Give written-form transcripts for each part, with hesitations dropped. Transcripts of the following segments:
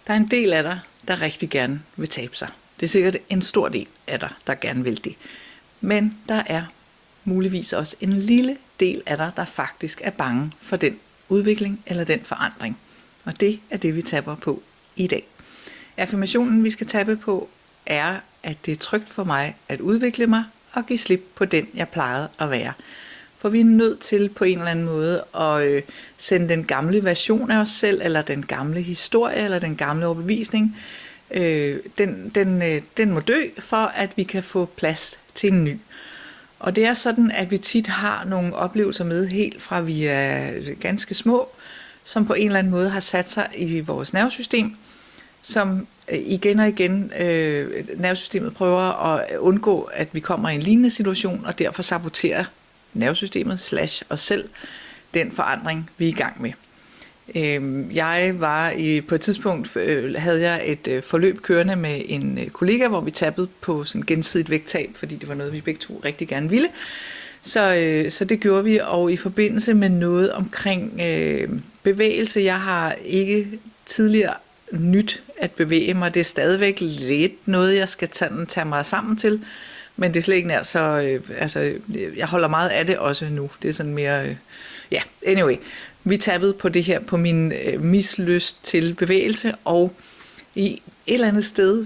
Der er en del af dig, der rigtig gerne vil tabe sig. Det er sikkert en stor del af dig, der gerne vil det. Men der er muligvis også en lille del af dig, der faktisk er bange for den udvikling eller den forandring. Og det er det, vi tapper på i dag. Affirmationen, vi skal tappe på, er, at det er trygt for mig at udvikle mig og give slip på den, jeg plejede at være. For vi er nødt til på en eller anden måde at sende den gamle version af os selv, eller den gamle historie, eller den gamle overbevisning, den må dø, for at vi kan få plads til en ny. Og det er sådan, at vi tit har nogle oplevelser med, helt fra vi er ganske små, som på en eller anden måde har sat sig i vores nervesystem, som igen og igen nervesystemet prøver at undgå, at vi kommer i en lignende situation, og derfor saboterer nervesystemet / os selv den forandring, vi er i gang med. Jeg var på et tidspunkt, havde jeg et forløb kørende med en kollega, hvor vi tappede på sådan gensidigt vægttab, fordi det var noget, vi begge to rigtig gerne ville. Så det gjorde vi, og i forbindelse med noget omkring bevægelse, jeg har ikke tidligere nyt at bevæge mig. Det er stadigvæk lidt noget, jeg skal tage mig sammen til, men det er slet ikke nær så... jeg holder meget af det også nu. Det er sådan mere... anyway. Vi tappede på det her, på min mislyst til bevægelse, og i et eller andet sted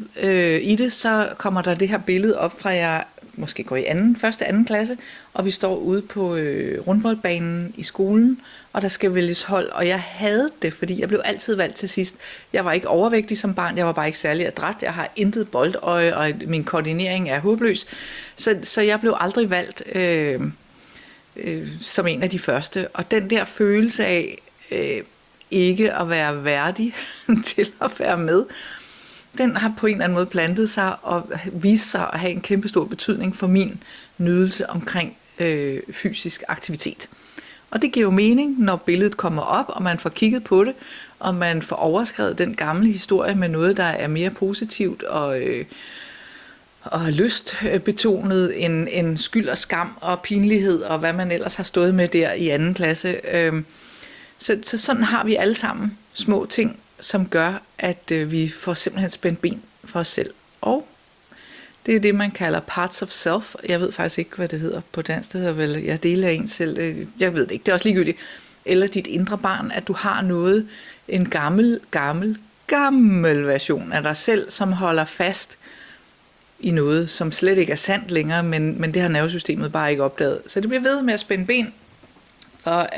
i det, så kommer der det her billede op fra, jeg måske går i første, anden klasse, og vi står ude på rundboldbanen i skolen, og der skal vælges hold, og jeg havde det, fordi jeg blev altid valgt til sidst. Jeg var ikke overvægtig som barn, jeg var bare ikke særlig adræt, jeg har intet boldøje, og min koordinering er håbløs, så jeg blev aldrig valgt som en af de første, og den der følelse af ikke at være værdig til at være med, den har på en eller anden måde plantet sig og vist sig at have en kæmpe stor betydning for min nydelse omkring fysisk aktivitet. Og det giver jo mening, når billedet kommer op, og man får kigget på det, og man får overskrevet den gamle historie med noget, der er mere positivt og lystbetonet end skyld og skam og pinlighed, og hvad man ellers har stået med der i anden klasse. Så sådan har vi alle sammen små ting, som gør, at vi får simpelthen spændt ben for os selv. Og det er det, man kalder parts of self. Jeg ved faktisk ikke, hvad det hedder på dansk. Det hedder vel, jeg deler en selv. Jeg ved det ikke, det er også ligegyldigt. Eller dit indre barn, at du har noget, en gammel version af dig selv, som holder fast i noget, som slet ikke er sandt længere, men det har nervesystemet bare ikke opdaget. Så det bliver ved med at spænde ben for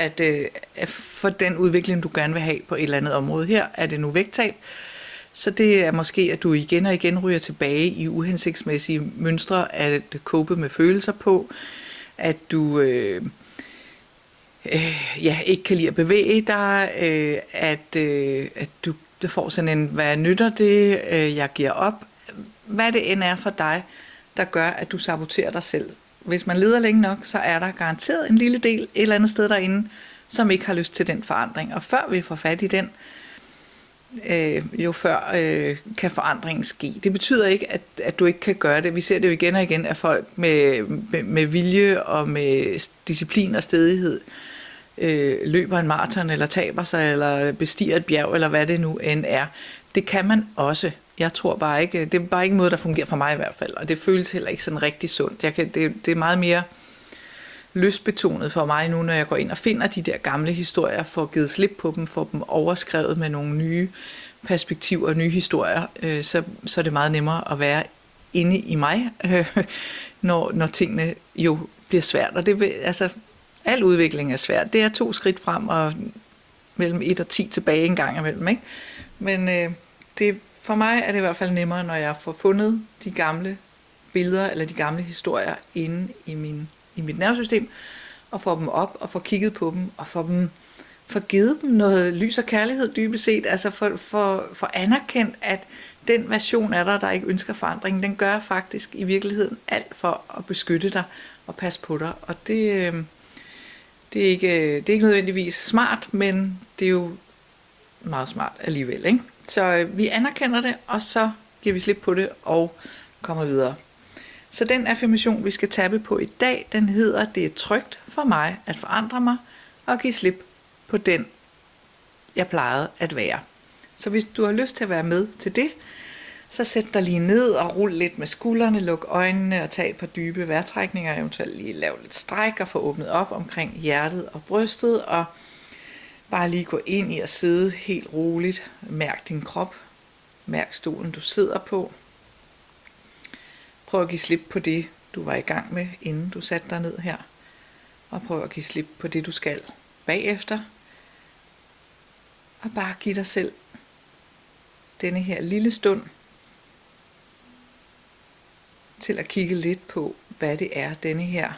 for den udvikling, du gerne vil have på et eller andet område. Her er det nu vægttab, så det er måske, at du igen og igen ryger tilbage i uhensigtsmæssige mønstre at cope med følelser på, at du ikke kan lide at bevæge dig, at du får sådan en, hvad nytter det, jeg giver op, hvad det end er for dig, der gør, at du saboterer dig selv. Hvis man leder længe nok, så er der garanteret en lille del et eller andet sted derinde, som ikke har lyst til den forandring. Og før vi får fat i den, jo før kan forandringen ske. Det betyder ikke, at du ikke kan gøre det. Vi ser det jo igen og igen, at folk med vilje og med disciplin og stædighed løber en maraton, eller taber sig, eller bestiger et bjerg, eller hvad det nu end er. Det kan man også. Jeg tror bare ikke, det er bare ikke en måde, der fungerer for mig i hvert fald, og det føles heller ikke sådan rigtig sundt. Det er meget mere lystbetonet for mig nu, når jeg går ind og finder de der gamle historier, får givet slip på dem, får dem overskrevet med nogle nye perspektiver og nye historier, så er det meget nemmere at være inde i mig, når tingene jo bliver svært. Og al udvikling er svært. Det er 2 skridt frem og mellem 1 og 10 tilbage en gang imellem, ikke? Men for mig er det i hvert fald nemmere, når jeg får fundet de gamle billeder eller de gamle historier inde i mit nervesystem, og får dem op og får kigget på dem, og får givet dem noget lys og kærlighed dybest set, altså for anerkendt, at den version af dig, der ikke ønsker forandring, den gør faktisk i virkeligheden alt for at beskytte dig og passe på dig, og det er ikke nødvendigvis smart, men det er jo meget smart alligevel, ikke? Så vi anerkender det, og så giver vi slip på det og kommer videre. Så den affirmation, vi skal tappe på i dag, den hedder, det er trygt for mig at forandre mig og give slip på den, jeg plejede at være. Så hvis du har lyst til at være med til det, så sæt dig lige ned og rul lidt med skuldrene, luk øjnene og tag et par dybe vejrtrækninger, eventuelt lige lave lidt stræk og få åbnet op omkring hjertet og brystet, og bare lige gå ind i at sidde helt roligt. Mærk din krop, mærk stolen du sidder på. Prøv at give slip på det, du var i gang med, inden du satte dig ned her, og prøv at give slip på det, du skal bagefter, og bare giv dig selv denne her lille stund til at kigge lidt på, hvad det er, denne her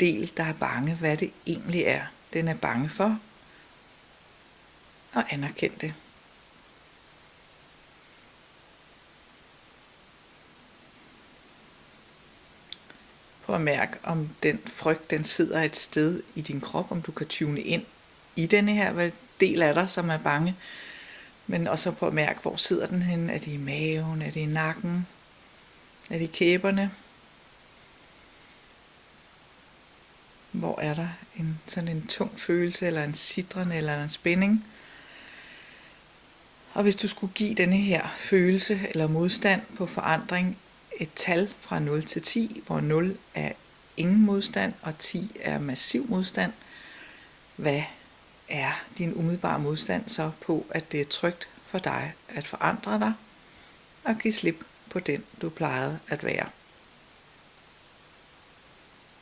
del, der er bange, hvad det egentlig er, den er bange for, og anerkend det. Prøv at mærke, om den frygt, den sidder et sted i din krop, om du kan tune ind i denne her del af dig, som er bange. Men også prøv at mærke, hvor sidder den henne? Er det i maven? Er det i nakken? Er det i kæberne? Hvor er der sådan en tung følelse, eller en sitrende, eller en spænding? Og hvis du skulle give denne her følelse eller modstand på forandring et tal fra 0 til 10, hvor 0 er ingen modstand, og 10 er massiv modstand, hvad er din umiddelbare modstand så på, at det er trygt for dig at forandre dig, og give slip på den, du plejede at være?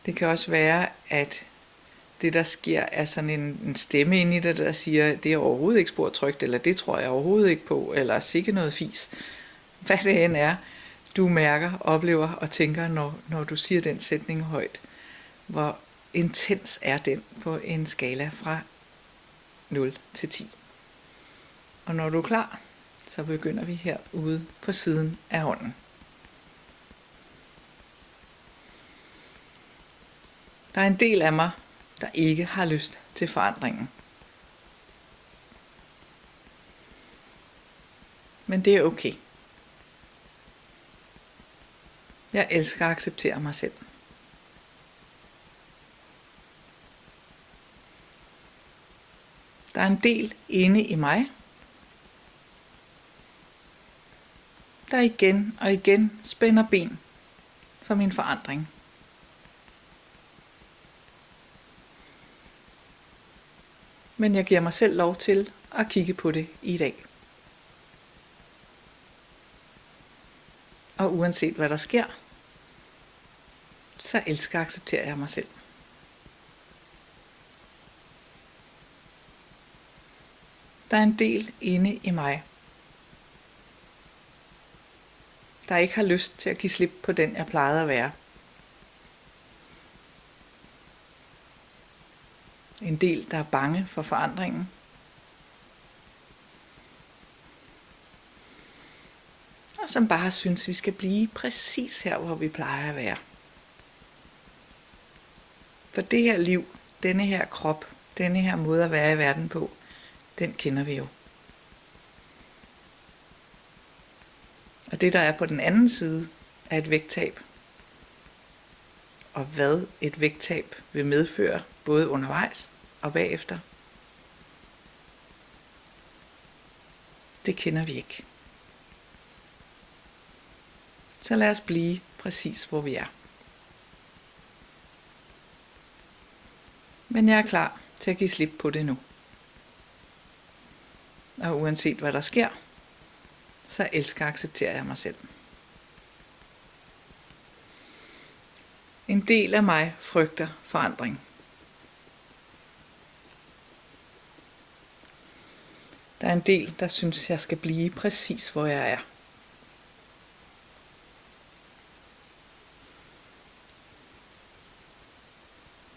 Det kan også være, at det der sker er sådan en stemme inde i det, der siger, det er overhovedet ikke spor trygt, eller det tror jeg overhovedet ikke på, eller sikke noget fis. Hvad det end er, du mærker, oplever og tænker, når du siger den sætning højt. Hvor intens er den på en skala fra 0 til 10. Og når du er klar, så begynder vi herude på siden af hånden. Der er en del af mig, der ikke har lyst til forandringen. Men det er okay. Jeg elsker at acceptere mig selv. Der er en del inde i mig, der igen og igen spænder ben for min forandring. Men jeg giver mig selv lov til at kigge på det i dag. Og uanset hvad der sker, så elsker og accepterer jeg mig selv. Der er en del inde i mig, der ikke har lyst til at give slip på den, jeg plejede at være. En del, der er bange for forandringen. Og som bare synes, vi skal blive præcis her, hvor vi plejer at være. For det her liv, denne her krop, denne her måde at være i verden på, den kender vi jo. Og det, der er på den anden side, er et vægttab. Og hvad et vægttab vil medføre, både undervejs og bagefter, det kender vi ikke. Så lad os blive præcis, hvor vi er. Men jeg er klar til at give slip på det nu. Og uanset hvad der sker, så elsker og accepterer jeg mig selv. En del af mig frygter forandring. Der er en del, der synes, jeg skal blive præcis, hvor jeg er.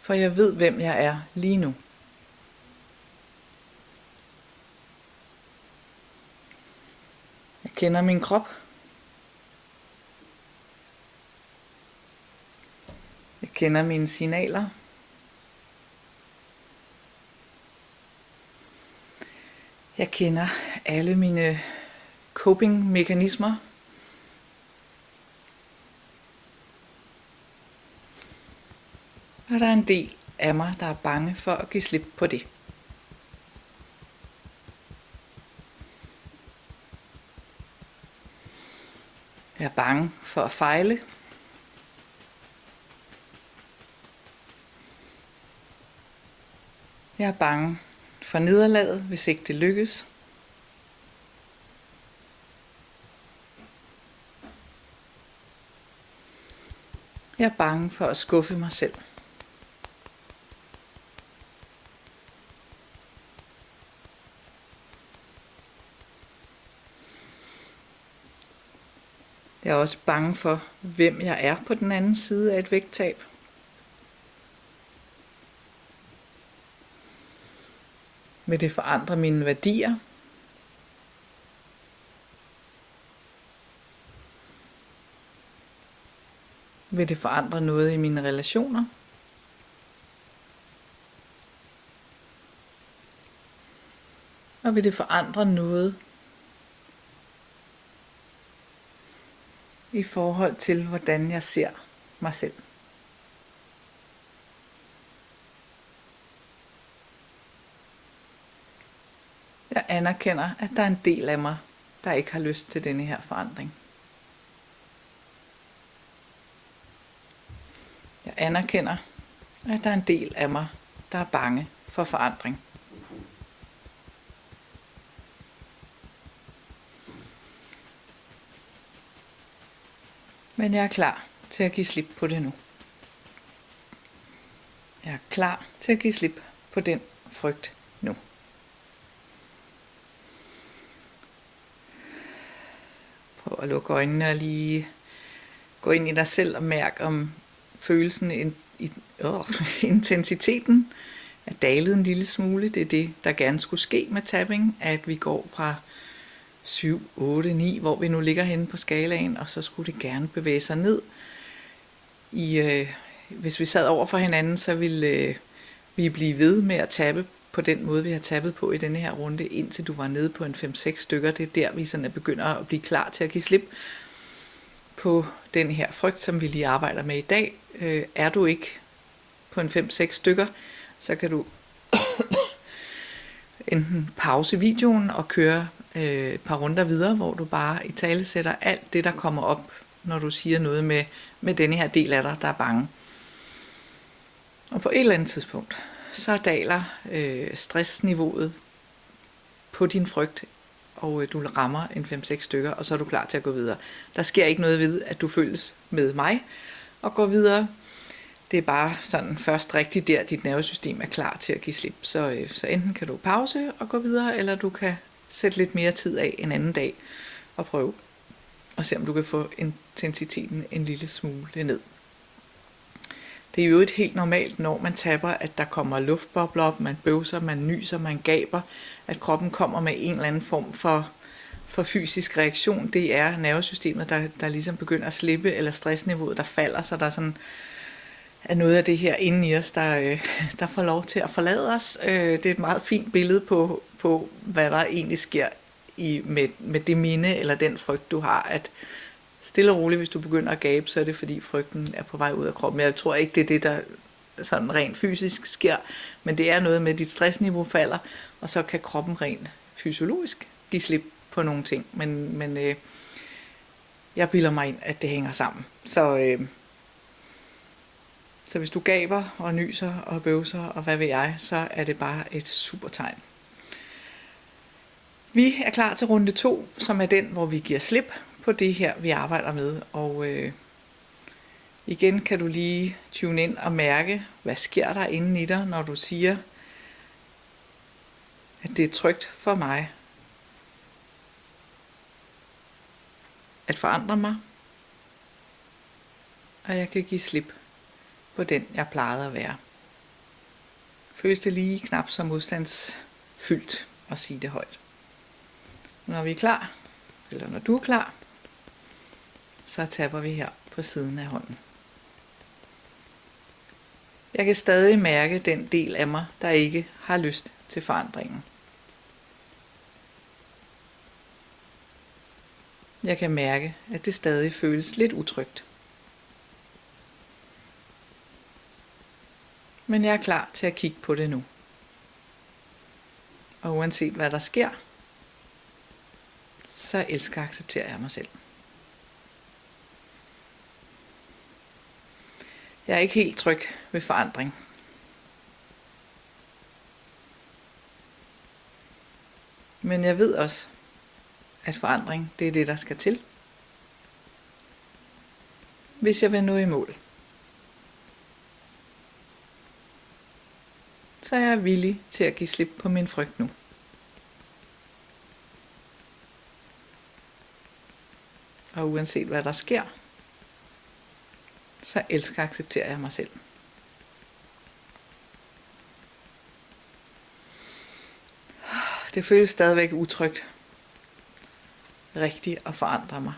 For jeg ved, hvem jeg er lige nu. Jeg kender min krop. Jeg kender mine signaler. Jeg kender alle mine coping-mekanismer. Og der er en del af mig, der er bange for at give slip på det. Jeg er bange for at fejle. Jeg er bange for nederlaget, hvis ikke det lykkes. Jeg er bange for at skuffe mig selv. Jeg er også bange for, hvem jeg er på den anden side af et vægttab. Vil det forandre mine værdier? Vil det forandre noget i mine relationer? Og vil det forandre noget i forhold til, hvordan jeg ser mig selv? Jeg anerkender, at der er en del af mig, der ikke har lyst til denne her forandring. Jeg anerkender, at der er en del af mig, der er bange for forandring. Men jeg er klar til at give slip på det nu. Jeg er klar til at give slip på den frygt nu. Prøv at lukke øjnene og lige gå ind i dig selv og mærke, om følelsen, intensiteten er dalet en lille smule. Det er det, der gerne skulle ske med tapping, at vi går fra 7, 8, 9, hvor vi nu ligger henne på skalaen, og så skulle det gerne bevæge sig ned. Hvis vi sad over for hinanden, så ville vi blive ved med at tappe på den måde, vi har tappet på i denne her runde, indtil du var nede på en 5-6 stykker. Det er der, vi sådan begynder at blive klar til at give slip på den her frygt, som vi lige arbejder med i dag. Er du ikke på en 5-6 stykker, så kan du enten pause videoen og køre et par runder videre, hvor du bare i tale sætter alt det, der kommer op, når du siger noget med denne her del af dig, der er bange. Og på et eller andet tidspunkt, så daler stressniveauet på din frygt, og du rammer en 5-6 stykker, og så er du klar til at gå videre. Der sker ikke noget ved, at du følges med mig og går videre. Det er bare sådan først rigtigt der, dit nervesystem er klar til at give slip. Så enten kan du pause og gå videre, eller du kan sætte lidt mere tid af en anden dag og prøve og se, om du kan få intensiteten en lille smule ned. Det er jo et helt normalt, når man tapper, at der kommer luftbobler op, man bøvser, man nyser, man gaber, at kroppen kommer med en eller anden form for fysisk reaktion. Det er nervesystemet, der ligesom begynder at slippe, eller stressniveauet, der falder, så der sådan er noget af det her inde i os, der får lov til at forlade os. Det er et meget fint billede på hvad der egentlig sker med det minde, eller den frygt, du har, at stille og roligt, hvis du begynder at gabe, så er det fordi frygten er på vej ud af kroppen. Jeg tror ikke, det er det, der sådan rent fysisk sker, men det er noget med, at dit stressniveau falder, og så kan kroppen rent fysiologisk give slip på nogle ting. Men jeg bilder mig ind, at det hænger sammen. Så hvis du gaber og nyser og bøvser og hvad ved jeg, så er det bare et super tegn. Vi er klar til runde 2, som er den, hvor vi giver slip på det her, vi arbejder med. Og igen kan du lige tune ind og mærke, hvad sker der inde i dig, når du siger, at det er trygt for mig at forandre mig, og jeg kan give slip på den, jeg plejede at være. Føles det lige knap så modstandsfyldt at sige det højt. Når vi er klar, eller når du er klar, så tapper vi her på siden af hånden. Jeg kan stadig mærke den del af mig, der ikke har lyst til forandringen. Jeg kan mærke, at det stadig føles lidt utrygt. Men jeg er klar til at kigge på det nu. Og uanset hvad der sker, så elsker og accepterer jeg mig selv. Jeg er ikke helt tryg ved forandring. Men jeg ved også, at forandring, det er det, der skal til, hvis jeg vil nå i mål. Så er jeg villig til at give slip på min frygt nu. Og uanset hvad der sker, så elsker og accepterer jeg mig selv. Det føles stadigvæk utrygt, rigtigt at forandre mig.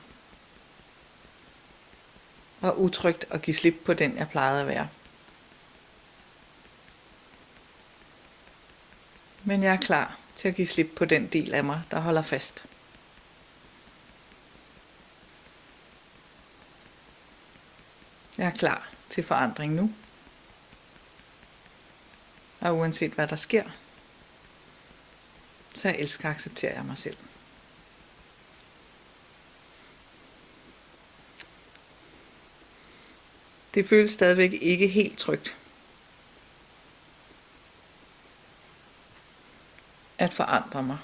Og utrygt at give slip på den, jeg plejede at være. Men jeg er klar til at give slip på den del af mig, der holder fast. Jeg er klar til forandring nu. Og uanset hvad der sker, så jeg elsker og accepterer jeg mig selv. Det føles stadigvæk ikke helt trygt at forandre mig.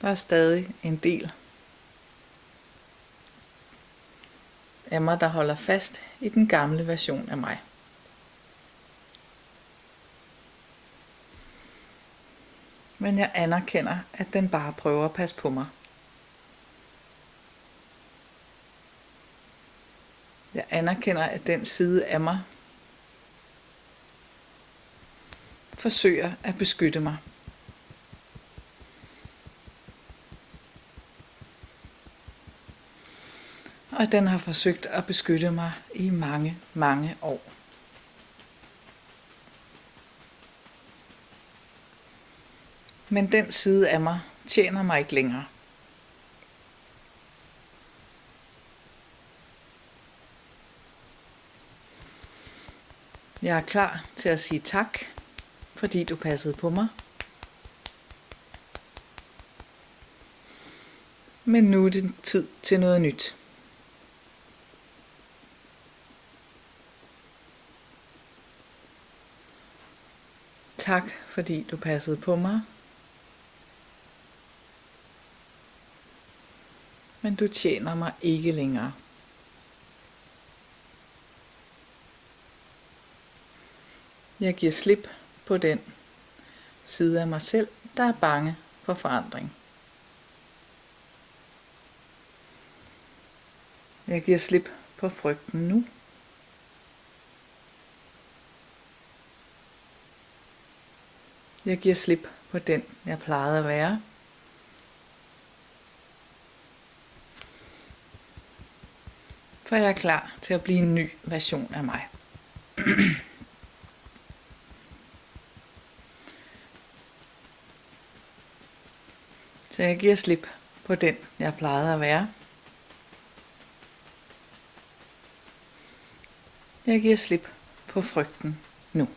Der er stadig en del af mig, der holder fast i den gamle version af mig. Men jeg anerkender, at den bare prøver at passe på mig. Jeg anerkender, at den side af mig forsøger at beskytte mig. Og den har forsøgt at beskytte mig i mange, mange år. Men den side af mig tjener mig ikke længere. Jeg er klar til at sige tak, fordi du passede på mig. Men nu er det tid til noget nyt. Tak, fordi du passede på mig. Men du tjener mig ikke længere. Jeg giver slip på den side af mig selv, der er bange for forandring. Jeg giver slip på frygten nu. Jeg giver slip på den, jeg plejede at være. For jeg er klar til at blive en ny version af mig. Så jeg giver slip på den, jeg plejede at være. Jeg giver slip på frygten nu.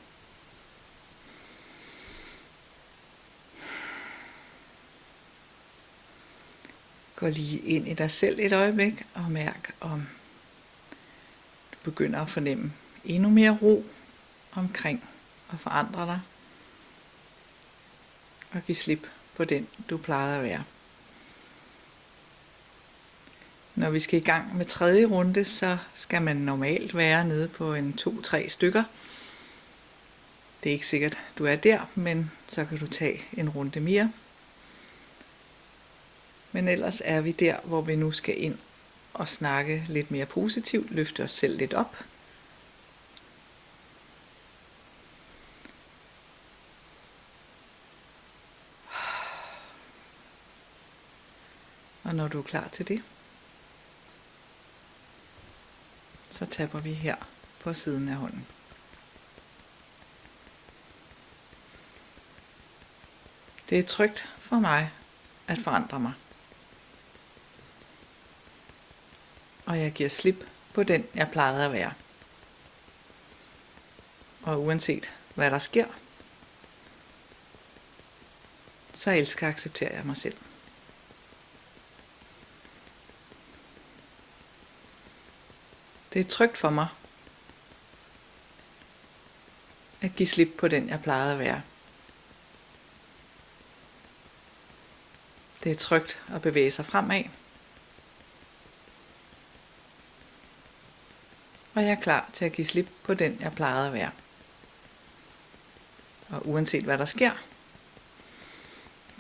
Gå lige ind i dig selv et øjeblik og mærk, om du begynder at fornemme endnu mere ro omkring at forandre dig. Og give slip på den, du plejede at være. Når vi skal i gang med tredje runde, så skal man normalt være nede på en 2-3 stykker. Det er ikke sikkert, du er der, men så kan du tage en runde mere. Men ellers er vi der, hvor vi nu skal ind og snakke lidt mere positivt, løfte os selv lidt op. Og når du er klar til det, så tapper vi her på siden af hånden. Det er trygt for mig at forandre mig. Og jeg giver slip på den, jeg plejede at være. Og uanset hvad der sker, så elsker og accepterer jeg mig selv. Det er trygt for mig at give slip på den, jeg plejede at være. Det er trygt at bevæge sig fremad. Og jeg er klar til at give slip på den, jeg plejede at være. Og uanset hvad der sker,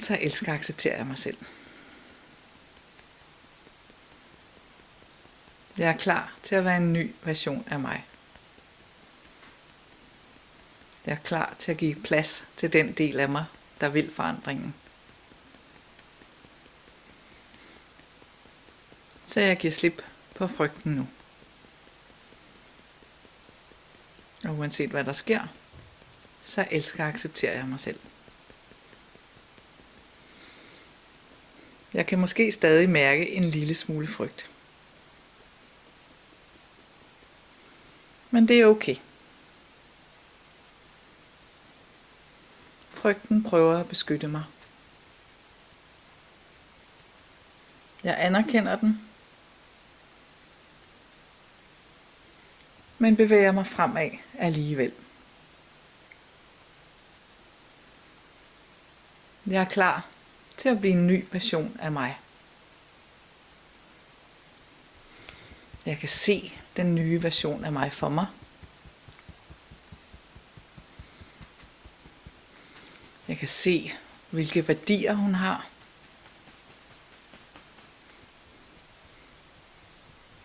så elsker og accepterer jeg mig selv. Jeg er klar til at være en ny version af mig. Jeg er klar til at give plads til den del af mig, der vil forandringen. Så jeg giver slip på frygten nu. Og uanset hvad der sker, så elsker og accepterer jeg mig selv. Jeg kan måske stadig mærke en lille smule frygt. Men det er okay. Frygten prøver at beskytte mig. Jeg anerkender den, men bevæger mig fremad alligevel. Jeg er klar til at blive en ny version af mig. Jeg kan se den nye version af mig for mig. Jeg kan se, hvilke værdier hun har.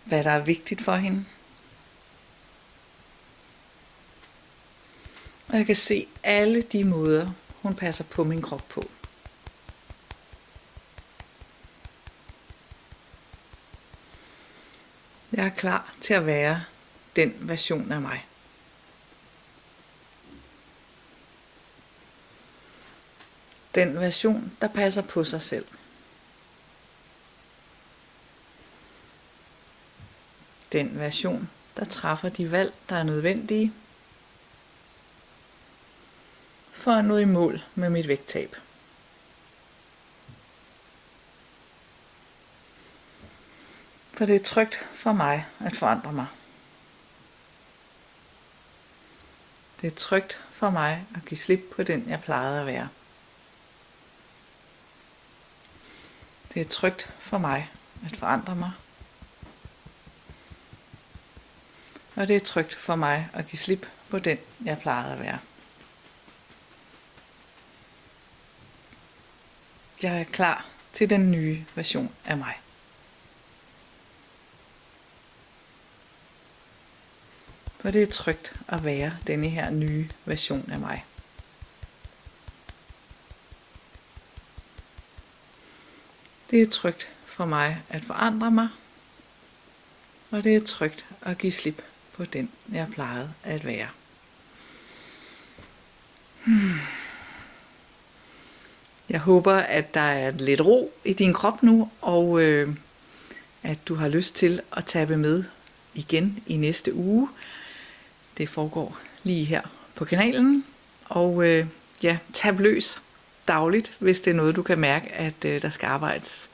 Hvad der er vigtigt for hende. Og jeg kan se alle de måder, hun passer på min krop på. Jeg er klar til at være den version af mig. Den version, der passer på sig selv. Den version, der træffer de valg, der er nødvendige for at nå i mål med mit vægttab. For det er trygt for mig at forandre mig. Det er trygt for mig at give slip på den, jeg plejede at være. Det er trygt for mig at forandre mig. Og det er trygt for mig at give slip på den, jeg plejede at være. Jeg er klar til den nye version af mig. For det er trygt at være denne her nye version af mig. Det er trygt for mig at forandre mig, og det er trygt at give slip på den, jeg plejede at være. Jeg håber, at der er lidt ro i din krop nu, og at du har lyst til at tabe med igen i næste uge. Det foregår lige her på kanalen, og tab løs dagligt, hvis det er noget, du kan mærke, at der skal arbejdes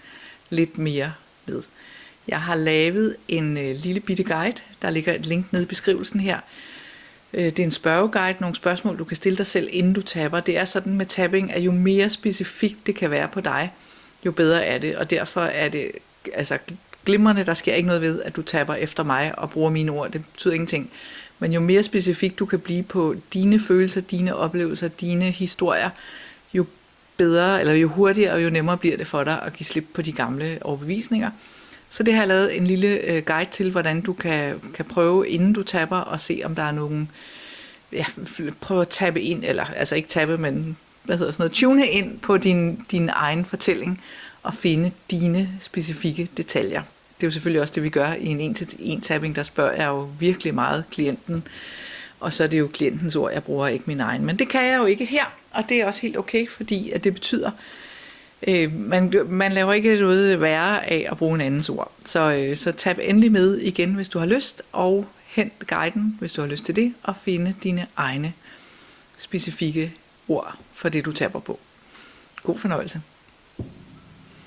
lidt mere med. Jeg har lavet en lille bitte guide, der ligger et link nede i beskrivelsen her. Det er en spørgeguide, nogle spørgsmål, du kan stille dig selv, inden du tapper. Det er sådan med tapping, at jo mere specifikt det kan være på dig, jo bedre er det. Og derfor er det glimrende, der sker ikke noget ved, at du tapper efter mig og bruger mine ord. Det betyder ingenting. Men jo mere specifikt du kan blive på dine følelser, dine oplevelser, dine historier, jo bedre, eller jo hurtigere og jo nemmere bliver det for dig at give slip på de gamle overbevisninger. Så det har jeg lavet en lille guide til, hvordan du kan prøve, inden du tapper, og se, om der er nogen, prøve at tappe ind, eller altså ikke tappe, men tune ind på din egen fortælling, og finde dine specifikke detaljer. Det er jo selvfølgelig også det, vi gør i en 1-til-1 tapping, der spørger jeg jo virkelig meget klienten, og så er det jo klientens ord, jeg bruger, ikke min egen. Men det kan jeg jo ikke her, og det er også helt okay, fordi at det betyder, man laver ikke noget værre af at bruge en andens ord. Så tab endelig med igen, hvis du har lyst, og hent guiden, hvis du har lyst til det, og finde dine egne specifikke ord for det, du tapper på. God fornøjelse.